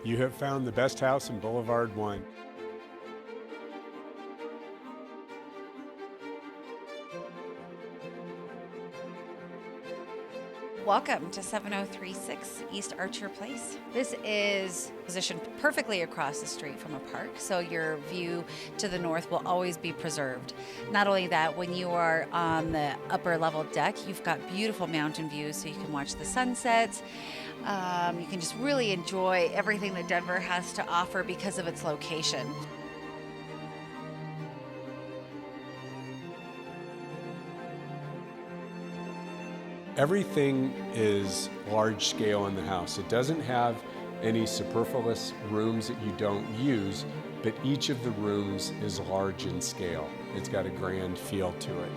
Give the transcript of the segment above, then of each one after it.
You have found the best house in Boulevard One. Welcome to 7036 East Archer Place. This is positioned perfectly across the street from a park, so your view to the north will always be preserved. Not only that, when you are on the upper level deck, you've got beautiful mountain views, so you can watch the sunsets. You can just really enjoy everything that Denver has to offer because of its location. Everything is large scale in the house. It doesn't have any superfluous rooms that you don't use, but each of the rooms is large in scale. It's got a grand feel to it.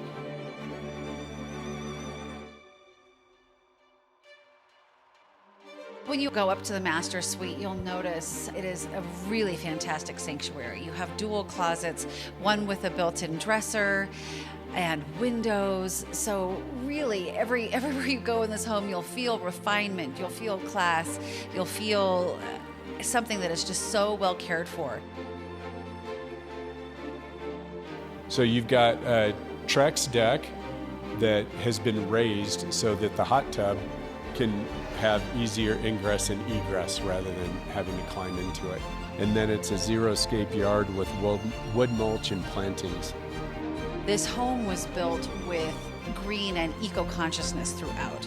When you go up to the master suite, you'll notice it is a really fantastic sanctuary. You have dual closets, one with a built-in dresser and windows. So really, everywhere you go in this home, you'll feel refinement, you'll feel class, you'll feel something that is just so well cared for. So you've got a Trex deck that has been raised so that the hot tub can have easier ingress and egress rather than having to climb into it. And then it's a zero-scape yard with wood mulch and plantings. This home was built with green and eco-consciousness throughout.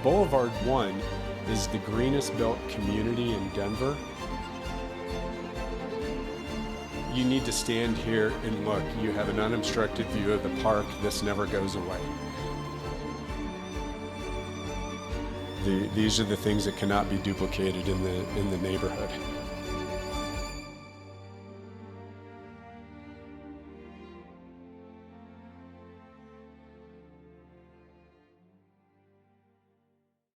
Boulevard One is the greenest built community in Denver. You need to stand here and look. You have an unobstructed view of the park. This never goes away. These are the things that cannot be duplicated in the neighborhood.